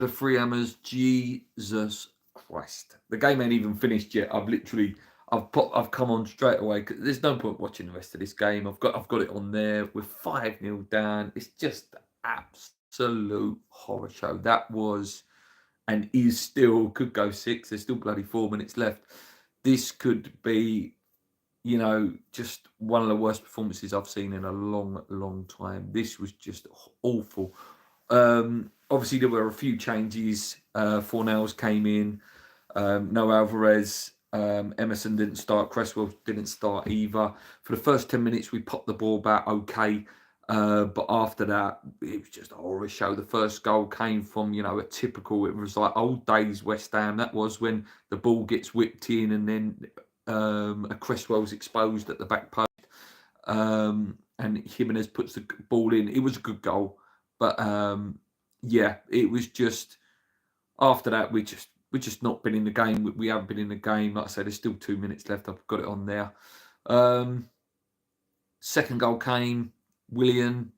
the three hammers. Jesus Christ. The game ain't even finished yet. I've come on straight away. There's no point watching the rest of this game. I've got it on there. We're 5-0 down. It's just absolute horror show. That was and is still could go 6. There's still bloody 4 minutes left. This could be, just one of the worst performances I've seen in a long, long time. This was just awful. Obviously, there were a few changes. Fornells came in. No Alvarez. Emerson didn't start. Cresswell didn't start either. For the first 10 minutes, we popped the ball back okay. But after that, it was just a horror show. The first goal came from, a typical, it was like old days West Ham. That was when the ball gets whipped in and then a Cresswell's exposed at the back post. And Jimenez puts the ball in. It was a good goal. But, it was just, after that, we're just not been in the game. We haven't been in the game. Like I said, there's still 2 minutes left. I've got it on there. Second goal came. Willian,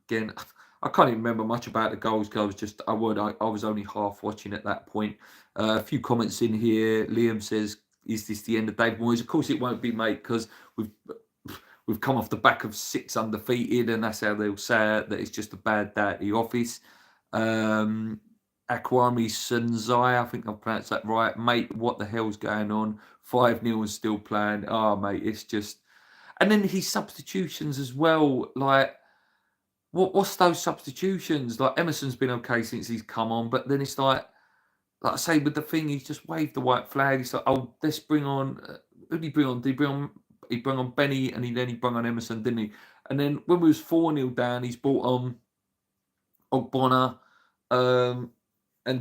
again, I can't even remember much about the goals because I was only half watching at that point. A few comments in here. Liam says, "Is this the end of David Moyes?" Of course, it won't be, mate, because we've come off the back of 6 undefeated, and that's how they'll say it, that it's just a bad day at the office. Akwami Sunzai, I think I've pronounced that right, mate. What the hell's going on? 5-0 and still playing. Oh, mate, it's just. And then his substitutions as well, like, what's those substitutions? Like, Emerson's been okay since he's come on, but then it's like I say, with the thing, he's just waved the white flag. It's like, oh, let's bring on, who did he bring on? He brought on Benny, and then he brought on Emerson, didn't he? And then when we was 4-0 down, he's brought on Ogbonna and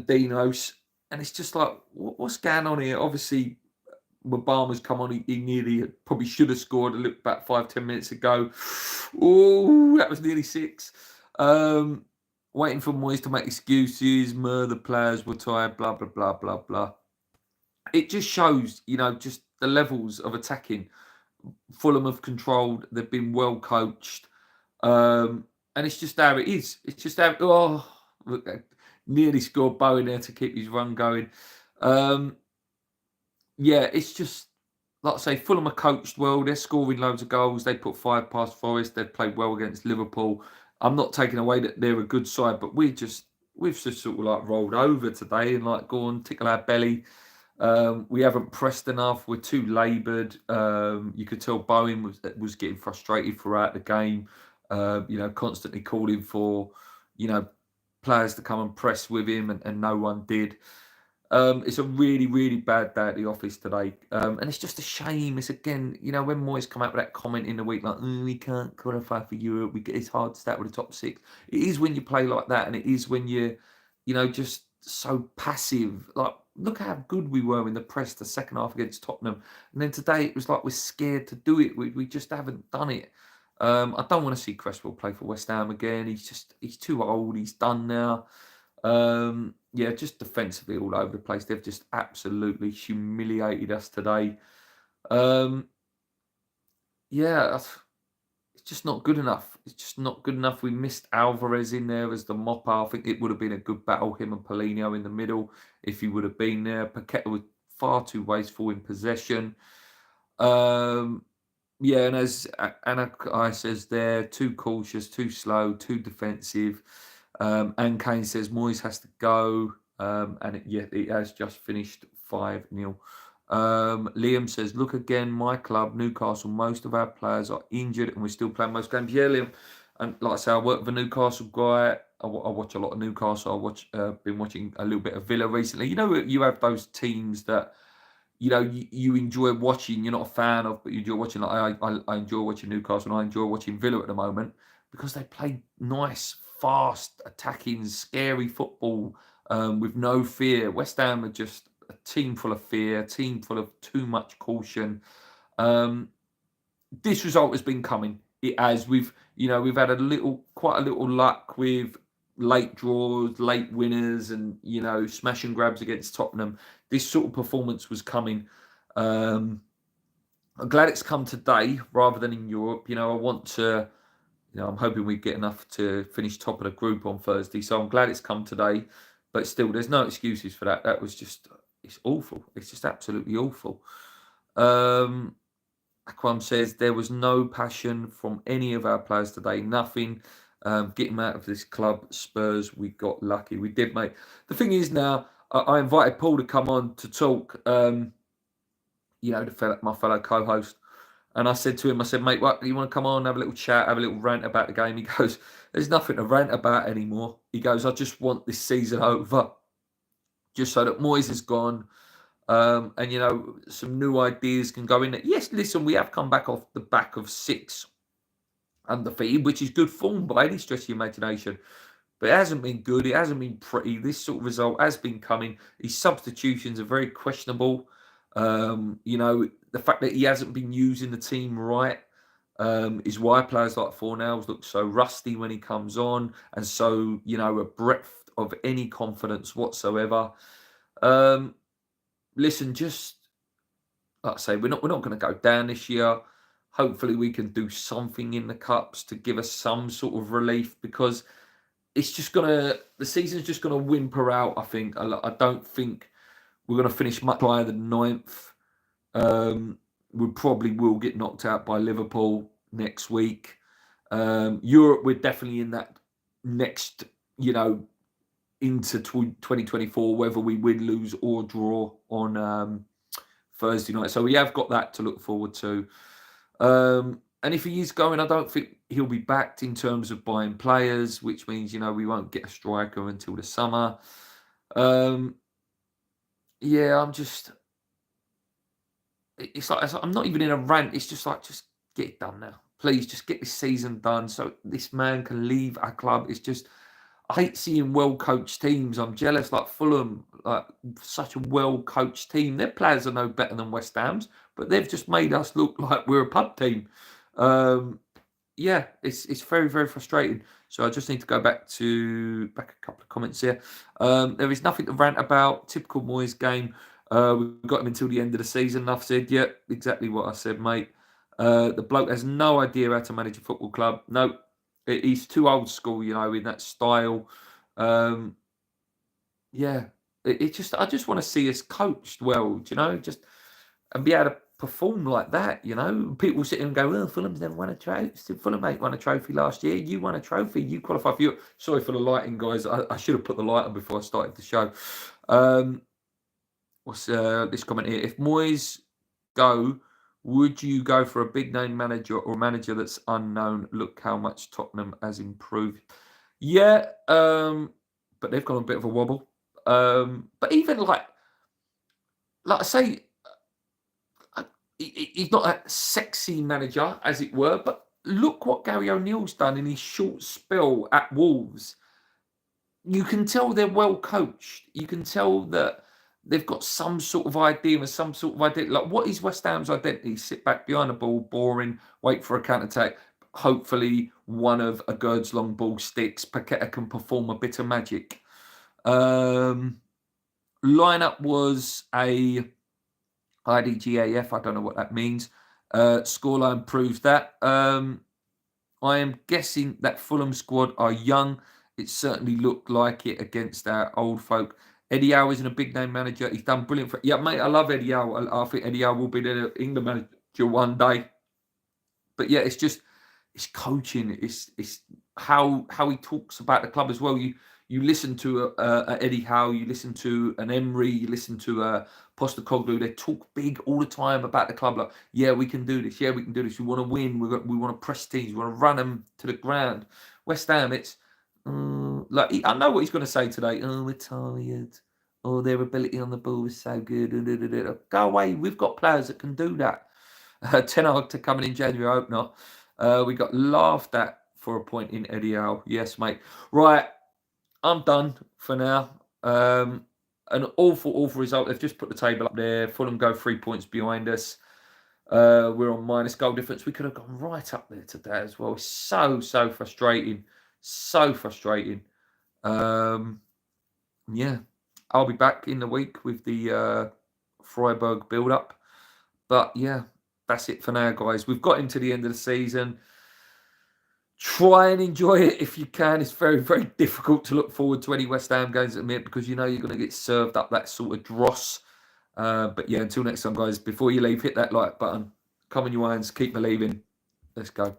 Dinos, and it's just like, what's going on here? Obviously, when Barmer's come on, he nearly probably should have scored about 5-10 minutes ago. Oh, that was nearly 6. Waiting for Moyes to make excuses. The players were tired. Blah blah blah blah blah. It just shows, just the levels of attacking. Fulham have controlled. They've been well coached, and it's just how it is. It's just how. Oh, look, nearly scored Bowen there to keep his run going. It's just, like I say, Fulham are coached well. They're scoring loads of goals. They put 5 past Forest. They've played well against Liverpool. I'm not taking away that they're a good side, but we've just sort of like rolled over today and like gone tickle our belly. We haven't pressed enough. We're too laboured. You could tell Bowen was getting frustrated throughout the game. Constantly calling for, players to come and press with him, and no one did. It's a really, really bad day at the office today. And it's just a shame. It's again, when Moyes come out with that comment in the week, like, we can't qualify for Europe. It's hard to start with the top 6. It is when you play like that, and it is when you're, just so passive. Like, look how good we were in the press the second half against Tottenham. And then today it was like we're scared to do it. We just haven't done it. I don't want to see Cresswell play for West Ham again. He's too old. He's done now. Just defensively all over the place. They've just absolutely humiliated us today. It's just not good enough. It's just not good enough. We missed Alvarez in there as the mopper. I think it would have been a good battle, him and Paulinho in the middle, if he would have been there. Paqueta was far too wasteful in possession. And as Anna says there, too cautious, too slow, too defensive. And Kane says Moyes has to go. And it has just finished 5-0. Liam says, look again, my club, Newcastle, most of our players are injured and we're still playing most games. Yeah, Liam. And like I say, I work with a Newcastle guy. I watch a lot of Newcastle. Been watching a little bit of Villa recently. You have those teams that, you enjoy watching. You're not a fan of, but you enjoy watching. Like I enjoy watching Newcastle, and I enjoy watching Villa at the moment because they play nice, fast, attacking, scary football with no fear. West Ham are just a team full of fear, a team full of too much caution. This result has been coming. It has. We've had quite a little luck with late draws, late winners, and smash and grabs against Tottenham. This sort of performance was coming. I'm glad it's come today rather than in Europe. I want to. I'm hoping we get enough to finish top of the group on Thursday. So I'm glad it's come today. But still, there's no excuses for that. That was just, it's awful. It's just absolutely awful. Aquam says there was no passion from any of our players today. Nothing. Get him out of this club. Spurs, we got lucky. We did, mate. The thing is now, I invited Paul to come on to talk. My fellow co-host. And I said to him, I said, mate, what, you want to come on, have a little chat, have a little rant about the game? He goes, there's nothing to rant about anymore. He goes, I just want this season over, just so that Moyes is gone. And, some new ideas can go in there. Yes, listen, we have come back off the back of 6 undefeated, which is good form by any stretch of the imagination. But it hasn't been good. It hasn't been pretty. This sort of result has been coming. His substitutions are very questionable. The fact that he hasn't been using the team right is why players like Fornals look so rusty when he comes on, and so, a breadth of any confidence whatsoever. Listen, just like I say, we're not going to go down this year. Hopefully, we can do something in the cups to give us some sort of relief, because it's just the season's just gonna whimper out. I think. I don't think we're gonna finish much higher than 9th. We probably will get knocked out by Liverpool next week. Europe, we're definitely in that next, into 2024, whether we win, lose, or draw on Thursday night. So we have got that to look forward to. And if he is going, I don't think he'll be backed in terms of buying players, which means, we won't get a striker until the summer. I'm just... It's like I'm not even in a rant. It's just like, just get it done now. Please, just get this season done so this man can leave our club. It's just... I hate seeing well-coached teams. I'm jealous, like Fulham, like such a well-coached team. Their players are no better than West Ham's, but they've just made us look like we're a pub team. It's very, very frustrating. So I just need to go back a couple of comments here. There is nothing to rant about. Typical Moyes game. We've got him until the end of the season. Enough said. Yeah, exactly what I said, mate. The bloke has no idea how to manage a football club. No, he's too old school, in that style. I just want to see us coached well, and be able to perform like that, People sit here and go, well, Fulham's never won a trophy. Fulham ain't won a trophy last year. You won a trophy. You qualified for Europe. Sorry for the lighting, guys. I should have put the light on before I started the show. What's this comment here? If Moyes go, would you go for a big name manager or a manager that's unknown? Look how much Tottenham has improved. Yeah, but they've got a bit of a wobble. But even like I say, he's not a sexy manager, as it were, but look what Gary O'Neill's done in his short spell at Wolves. You can tell they're well coached. You can tell that they've got some sort of idea and some sort of idea. Like, what is West Ham's identity? Sit back behind the ball, boring, wait for a counter-attack. Hopefully, one of a Gerd's long ball sticks. Paqueta can perform a bit of magic. Lineup was a IDGAF. I don't know what that means. Scoreline proves that. I am guessing that Fulham squad are young. It certainly looked like it against our old folk. Eddie Howe isn't a big name manager. He's done brilliant for... Yeah, mate, I love Eddie Howe. I think Eddie Howe will be the England manager one day. But yeah, it's coaching. It's how he talks about the club as well. You listen to Eddie Howe, you listen to an Emery, you listen to Postecoglou. They talk big all the time about the club. Like, yeah, we can do this. Yeah, we can do this. We want to win. We want to press teams. We want to run them to the ground. West Ham, it's... I know what he's going to say today. Oh, we're tired. Oh, their ability on the ball is so good. Go away. We've got players that can do that. Ten Hag to coming in January. I hope not. We got laughed at for a point in Eddie Howe. Yes, mate. Right. I'm done for now. An awful result. They've just put the table up there. Fulham go 3 points behind us. We're on minus goal difference. We could have gone right up there today as well. It's so frustrating. So frustrating. I'll be back in the week with the Freiburg build-up. But yeah, that's it for now, guys. We've got into the end of the season. Try and enjoy it if you can. It's very, very difficult to look forward to any West Ham games at the minute because you know you're going to get served up that sort of dross. But yeah, until next time, guys, before you leave, hit that like button. Come on, you irons, keep believing. Let's go.